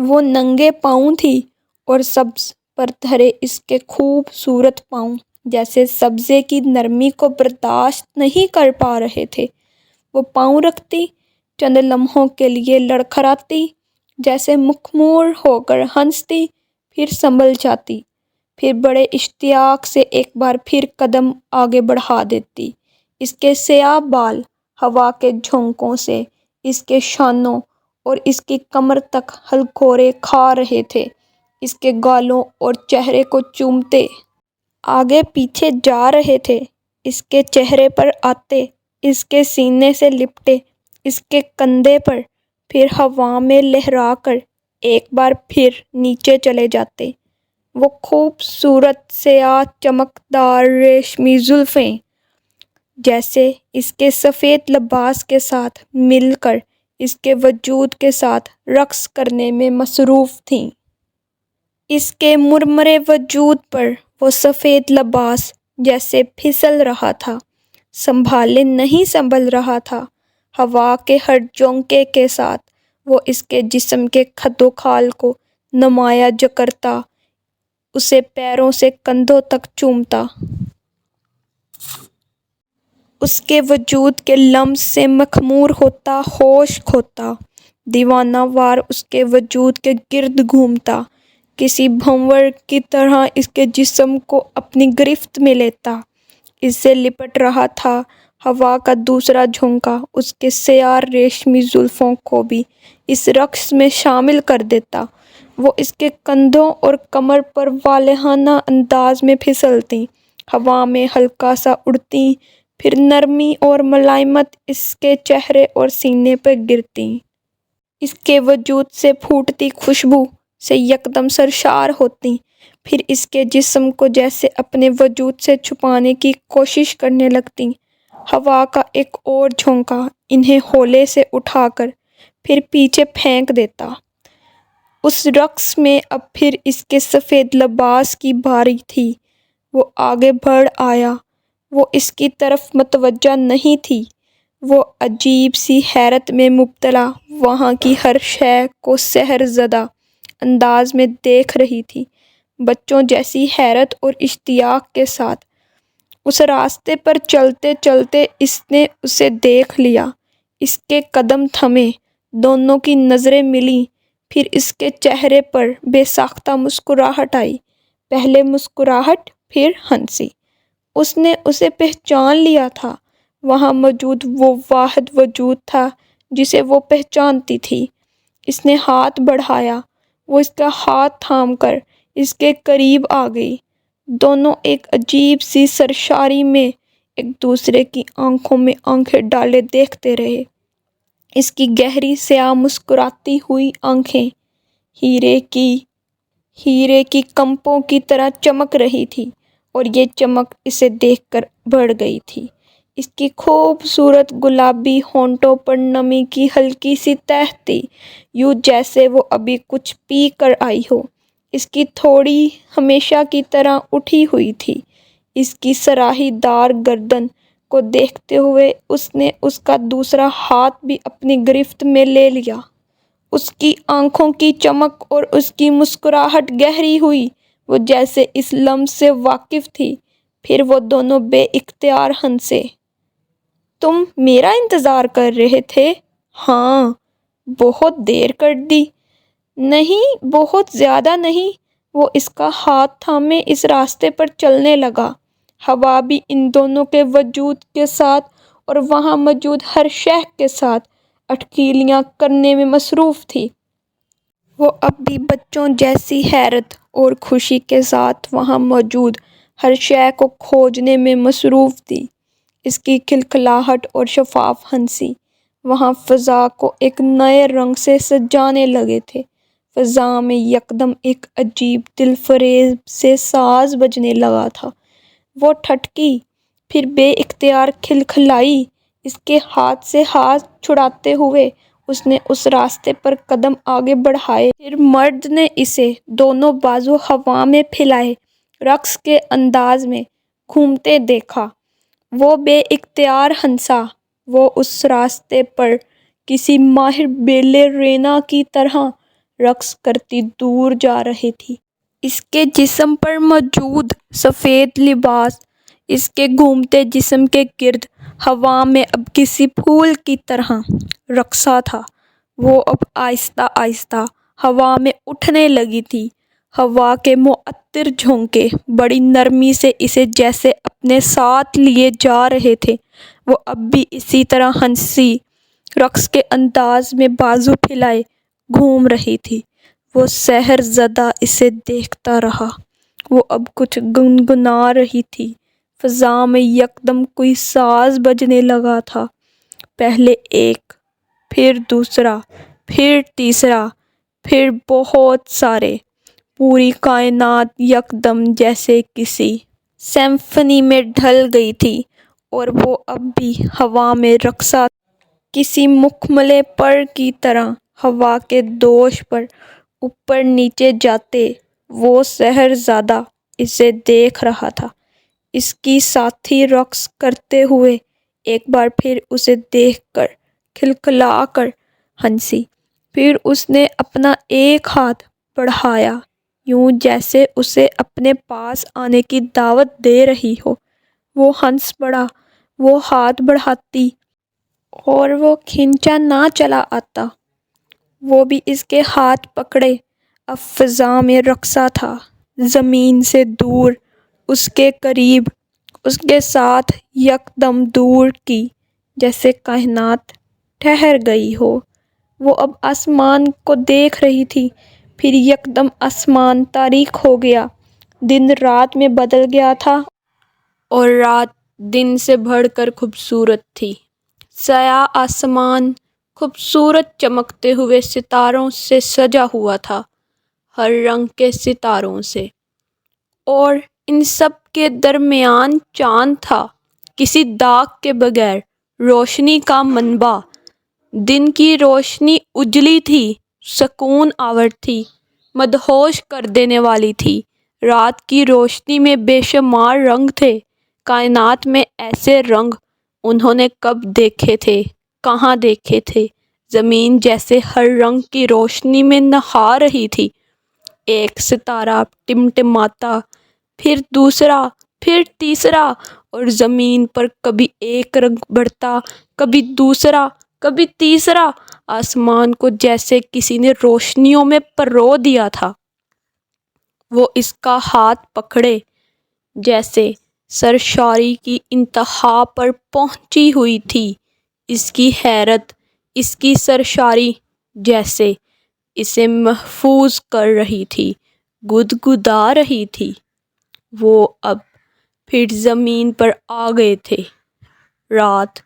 وہ ننگے پاؤں تھی اور سبز پر دھرے اس کے خوبصورت پاؤں جیسے سبزے کی نرمی کو برداشت نہیں کر پا رہے تھے۔ وہ پاؤں رکھتی، چند لمحوں کے لیے لڑکھڑاتی، جیسے مخمور ہو کر ہنستی، پھر سنبھل جاتی، پھر بڑے اشتیاق سے ایک بار پھر قدم آگے بڑھا دیتی۔ اس کے سیاہ بال ہوا کے جھونکوں سے اس کے شانوں اور اس کی کمر تک ہلکورے کھا رہے تھے، اس کے گالوں اور چہرے کو چومتے آگے پیچھے جا رہے تھے، اس کے چہرے پر آتے، اس کے سینے سے لپٹے، اس کے کندھے پر، پھر ہوا میں لہرا کر ایک بار پھر نیچے چلے جاتے۔ وہ خوبصورت سیاہ چمکدار ریشمی زلفیں جیسے اس کے سفید لباس کے ساتھ مل کر اس کے وجود کے ساتھ رقص کرنے میں مصروف تھیں۔ اس کے مرمرے وجود پر وہ سفید لباس جیسے پھسل رہا تھا، سنبھالے نہیں سنبھل رہا تھا۔ ہوا کے ہر جھونکے کے ساتھ وہ اس کے جسم کے خد و خال کو نمایاں کرتا، اسے پیروں سے کندھوں تک چومتا۔ اس کے وجود کے لمس سے مخمور ہوتا، ہوش کھوتا، دیوانہ وار اس کے وجود کے گرد گھومتا، کسی بھنور کی طرح اس کے جسم کو اپنی گرفت میں لیتا۔ اس سے لپٹ رہا تھا۔ ہوا کا دوسرا جھونکا اس کے سیاہ ریشمی زلفوں کو بھی اس رقص میں شامل کر دیتا۔ وہ اس کے کندھوں اور کمر پر والہانہ انداز میں پھسلتیں، ہوا میں ہلکا سا اڑتیں، پھر نرمی اور ملائمت اس کے چہرے اور سینے پر گرتیں۔ اس کے وجود سے پھوٹتی خوشبو سے یکدم سرشار ہوتیں، پھر اس کے جسم کو جیسے اپنے وجود سے چھپانے کی کوشش کرنے لگتیں۔ ہوا کا ایک اور جھونکا انہیں ہولے سے اٹھا کر پھر پیچھے پھینک دیتا۔ اس رقص میں اب پھر اس کے سفید لباس کی باری تھی۔ وہ آگے بڑھ آیا، وہ اس کی طرف متوجہ نہیں تھی، وہ عجیب سی حیرت میں مبتلا وہاں کی ہر شے کو سحر زدہ انداز میں دیکھ رہی تھی، بچوں جیسی حیرت اور اشتیاق کے ساتھ۔ اس راستے پر چلتے چلتے اس نے اسے دیکھ لیا، اس کے قدم تھمے، دونوں کی نظریں ملیں، پھر اس کے چہرے پر بے ساختہ مسکراہٹ آئی، پہلے مسکراہٹ، پھر ہنسی۔ اس نے اسے پہچان لیا تھا، وہاں موجود وہ واحد وجود تھا جسے وہ پہچانتی تھی۔ اس نے ہاتھ بڑھایا، وہ اس کا ہاتھ تھام کر اس کے قریب آ گئی۔ دونوں ایک عجیب سی سرشاری میں ایک دوسرے کی آنکھوں میں آنکھیں ڈالے دیکھتے رہے۔ اس کی گہری سیاہ مسکراتی ہوئی آنکھیں ہیرے کی کمپوں کی طرح چمک رہی تھی، اور یہ چمک اسے دیکھ کر بڑھ گئی تھی۔ اس کی خوبصورت گلابی ہونٹوں پر نمی کی ہلکی سی تہ تھی، یوں جیسے وہ ابھی کچھ پی کر آئی ہو۔ اس کی تھوڑی ہمیشہ کی طرح اٹھی ہوئی تھی۔ اس کی صراحی دار گردن کو دیکھتے ہوئے اس نے اس کا دوسرا ہاتھ بھی اپنی گرفت میں لے لیا۔ اس کی آنکھوں کی چمک اور اس کی مسکراہٹ گہری ہوئی، وہ جیسے اس لمس سے واقف تھی، پھر وہ دونوں بے اختیار ہنسے۔ تم میرا انتظار کر رہے تھے؟ ہاں، بہت دیر کر دی۔ نہیں، بہت زیادہ نہیں۔ وہ اس کا ہاتھ تھامے اس راستے پر چلنے لگا۔ ہوا بھی ان دونوں کے وجود کے ساتھ اور وہاں موجود ہر شے کے ساتھ اٹکلیاں کرنے میں مصروف تھی۔ وہ اب بھی بچوں جیسی حیرت اور خوشی کے ساتھ وہاں موجود ہر شے کو کھوجنے میں مصروف تھی۔ اس کی کھلکھلاہٹ اور شفاف ہنسی وہاں فضا کو ایک نئے رنگ سے سجانے لگے تھے۔ فضا میں یکدم ایک عجیب دل فریب سے ساز بجنے لگا تھا۔ وہ ٹھٹکی، پھر بے اختیار کھلکھلائی۔ اس کے ہاتھ سے ہاتھ چھڑاتے ہوئے اس نے اس راستے پر قدم آگے بڑھائے، پھر مرد نے اسے دونوں بازو ہوا میں پھیلائے رقص کے انداز میں گھومتے دیکھا۔ وہ بے اختیار ہنسا۔ وہ اس راستے پر کسی ماہر بیلے رینا کی طرح رقص کرتی دور جا رہی تھی۔ اس کے جسم پر موجود سفید لباس اس کے گھومتے جسم کے گرد ہوا میں اب کسی پھول کی طرح رقصا تھا۔ وہ اب آہستہ آہستہ ہوا میں اٹھنے لگی تھی۔ ہوا کے معطر جھونکے بڑی نرمی سے اسے جیسے اپنے ساتھ لیے جا رہے تھے۔ وہ اب بھی اسی طرح ہنسی رقص کے انداز میں بازو پھیلائے گھوم رہی تھی۔ وہ سحر زدہ اسے دیکھتا رہا۔ وہ اب کچھ گنگنا رہی تھی۔ فضا میں یکدم کوئی ساز بجنے لگا تھا، پہلے ایک، پھر دوسرا، پھر تیسرا، پھر بہت سارے۔ پوری کائنات یکدم جیسے کسی سمفنی میں ڈھل گئی تھی اور وہ اب بھی ہوا میں رقصا تھا، کسی مخملے پر کی طرح ہوا کے دوش پر اوپر نیچے جاتے۔ وہ سحر زدہ اسے دیکھ رہا تھا۔ اس کی ساتھی رقص کرتے ہوئے ایک بار پھر اسے دیکھ کر کھلکھلا کر ہنسی۔ پھر اس نے اپنا ایک ہاتھ بڑھایا، یوں جیسے اسے اپنے پاس آنے کی دعوت دے رہی ہو۔ وہ ہنس پڑا۔ وہ ہاتھ بڑھاتی اور وہ کھینچا نہ چلا آتا۔ وہ بھی اس کے ہاتھ پکڑے اب فضا میں رقصا تھا، زمین سے دور، اس کے قریب، اس کے ساتھ یکدم دور کی جیسے کائنات ٹھہر گئی ہو۔ وہ اب آسمان کو دیکھ رہی تھی، پھر یکدم آسمان تاریک ہو گیا۔ دن رات میں بدل گیا تھا اور رات دن سے بڑھ کر خوبصورت تھی۔ سیاہ آسمان خوبصورت چمکتے ہوئے ستاروں سے سجا ہوا تھا، ہر رنگ کے ستاروں سے، اور ان سب کے درمیان چاند تھا، کسی داغ کے بغیر، روشنی کا منبع۔ دن کی روشنی اجلی تھی، سکون آور تھی، مدہوش کر دینے والی تھی۔ رات کی روشنی میں بے شمار رنگ تھے۔ کائنات میں ایسے رنگ انہوں نے کب دیکھے تھے، کہاں دیکھے تھے؟ زمین جیسے ہر رنگ کی روشنی میں نہا رہی تھی۔ ایک ستارہ ٹمٹماتا، پھر دوسرا، پھر تیسرا، اور زمین پر کبھی ایک رنگ بڑھتا، کبھی دوسرا، کبھی تیسرا۔ آسمان کو جیسے کسی نے روشنیوں میں پرو دیا تھا۔ وہ اس کا ہاتھ پکڑے جیسے سرشاری کی انتہا پر پہنچی ہوئی تھی۔ اس کی حیرت، اس کی سرشاری جیسے اسے محفوظ کر رہی تھی، گدگدا رہی تھی۔ وہ اب پھر زمین پر آ گئے تھے۔ رات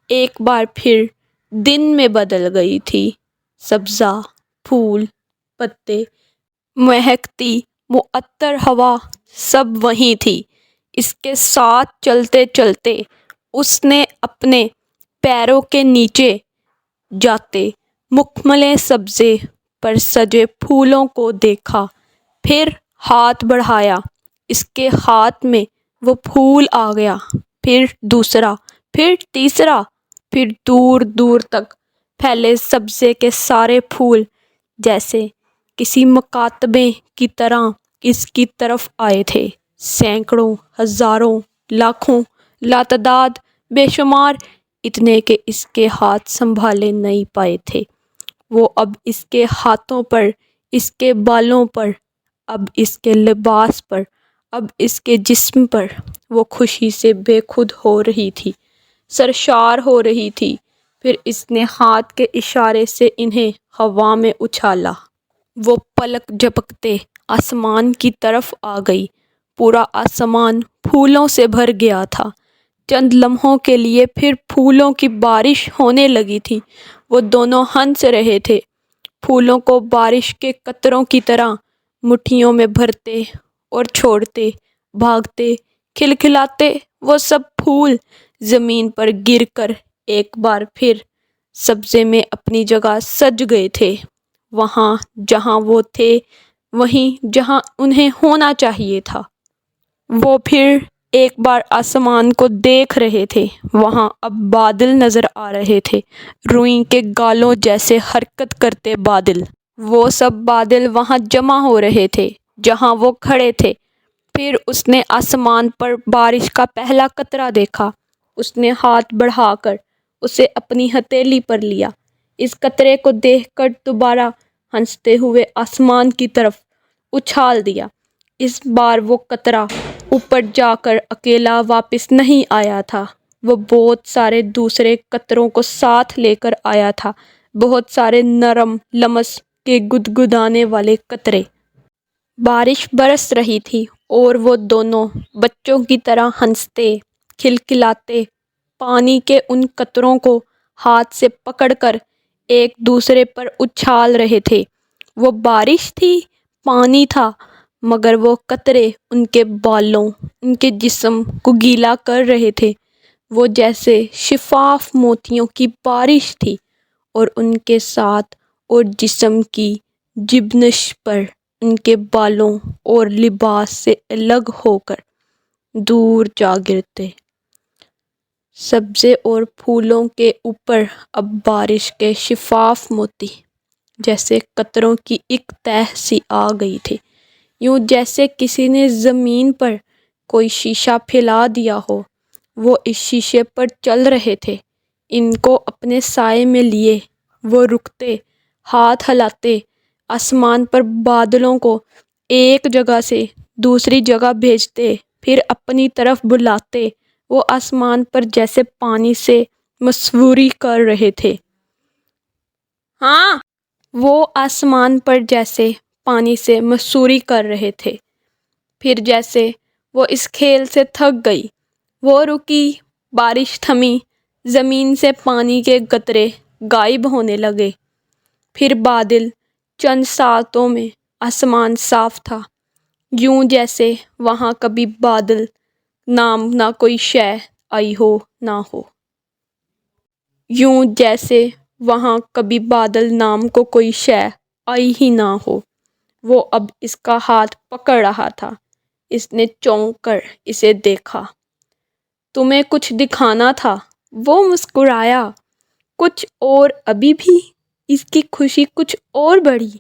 ایک بار پھر دن میں بدل گئی تھی۔ سبزہ، پھول، پتے، مہکتی معطر ہوا، سب وہیں تھی۔ اس کے ساتھ چلتے چلتے اس نے اپنے پیروں کے نیچے جاتے مخملے سبزے پر سجے پھولوں کو دیکھا، پھر ہاتھ بڑھایا، اس کے ہاتھ میں وہ پھول آ گیا، پھر دوسرا، پھر تیسرا، پھر دور دور تک پھیلے سبزے کے سارے پھول جیسے کسی مکاتبے کی طرح اس کی طرف آئے تھے، سینکڑوں، ہزاروں، لاکھوں، لاتعداد، بے شمار، اتنے کہ اس کے ہاتھ سنبھالے نہیں پائے تھے۔ وہ اب اس کے ہاتھوں پر، اس کے بالوں پر، اب اس کے لباس پر، اب اس کے جسم پر، وہ خوشی سے بے خود ہو رہی تھی، سرشار ہو رہی تھی۔ پھر اس نے ہاتھ کے اشارے سے انہیں ہوا میں اچھالا۔ وہ پلک جھپکتے آسمان کی طرف آ گئی۔ پورا آسمان پھولوں سے بھر گیا تھا۔ چند لمحوں کے لیے پھر پھولوں کی بارش ہونے لگی تھی۔ وہ دونوں ہنس رہے تھے، پھولوں کو بارش کے قطروں کی طرح مٹھیوں میں بھرتے اور چھوڑتے، بھاگتے، کھلکھلاتے۔ وہ سب پھول زمین پر گر کر ایک بار پھر سبزے میں اپنی جگہ سج گئے تھے، وہاں جہاں وہ تھے، وہیں جہاں انہیں ہونا چاہیے تھا۔ وہ پھر ایک بار آسمان کو دیکھ رہے تھے، وہاں اب بادل نظر آ رہے تھے، روئی کے گالوں جیسے حرکت کرتے بادل۔ وہ سب بادل وہاں جمع ہو رہے تھے جہاں وہ کھڑے تھے۔ پھر اس نے آسمان پر بارش کا پہلا قطرہ دیکھا۔ اس نے ہاتھ بڑھا کر اسے اپنی ہتھیلی پر لیا۔ اس قطرے کو دیکھ کر دوبارہ ہنستے ہوئے آسمان کی طرف اچھال دیا۔ اس بار وہ قطرہ اوپر جا کر اکیلا واپس نہیں آیا تھا، وہ بہت سارے دوسرے قطروں کو ساتھ لے کر آیا تھا، بہت سارے نرم لمس کے گدگدانے والے قطرے۔ بارش برس رہی تھی اور وہ دونوں بچوں کی طرح ہنستے کھلکھلاتے پانی کے ان قطروں کو ہاتھ سے پکڑ کر ایک دوسرے پر اچھال رہے تھے۔ وہ بارش تھی، پانی تھا، مگر وہ قطرے ان کے بالوں، ان کے جسم کو گیلا کر رہے تھے۔ وہ جیسے شفاف موتیوں کی بارش تھی اور ان کے ساتھ اور جسم کی جبنش پر ان کے بالوں اور لباس سے الگ ہو کر دور جا گرتے۔ سبزے اور پھولوں کے اوپر اب بارش کے شفاف موتی جیسے قطروں کی ایک تہہ سی آ گئی تھی، یوں جیسے کسی نے زمین پر کوئی شیشہ پھیلا دیا ہو۔ وہ اس شیشے پر چل رہے تھے، ان کو اپنے سائے میں لیے وہ رکتے، ہاتھ ہلاتے، آسمان پر بادلوں کو ایک جگہ سے دوسری جگہ بھیجتے، پھر اپنی طرف بلاتے۔ وہ آسمان پر جیسے پانی سے مصوری کر رہے تھے۔ وہ آسمان پر جیسے پانی سے مصوری کر رہے تھے۔ پھر جیسے وہ اس کھیل سے تھک گئی، وہ رکی، بارش تھمی، زمین سے پانی کے قطرے غائب ہونے لگے۔ پھر بادل، چند ساعتوں میں آسمان صاف تھا، یوں جیسے وہاں کبھی بادل نام نہ کوئی شے آئی ہو نہ ہو۔ یوں جیسے وہاں کبھی بادل نام کو کوئی شے آئی ہی نہ ہو۔ وہ اب اس کا ہاتھ پکڑ رہا تھا۔ اس نے چونک کر اسے دیکھا۔ تمہیں کچھ دکھانا تھا؟ وہ مسکرایا۔ کچھ اور ابھی بھی؟ اس کی خوشی کچھ اور بڑھی۔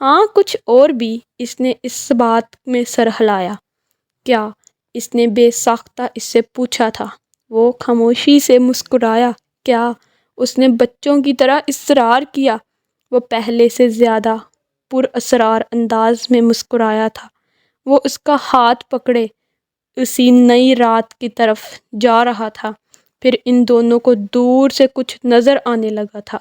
ہاں، کچھ اور بھی۔ اس نے اس بات میں سر ہلایا۔ کیا؟ اس نے بے ساختہ اس سے پوچھا تھا۔ وہ خاموشی سے مسکرایا۔ کیا؟ اس نے بچوں کی طرح اصرار کیا۔ وہ پہلے سے زیادہ پراسرار انداز میں مسکرایا تھا۔ وہ اس کا ہاتھ پکڑے اسی نئی رات کی طرف جا رہا تھا۔ پھر ان دونوں کو دور سے کچھ نظر آنے لگا تھا۔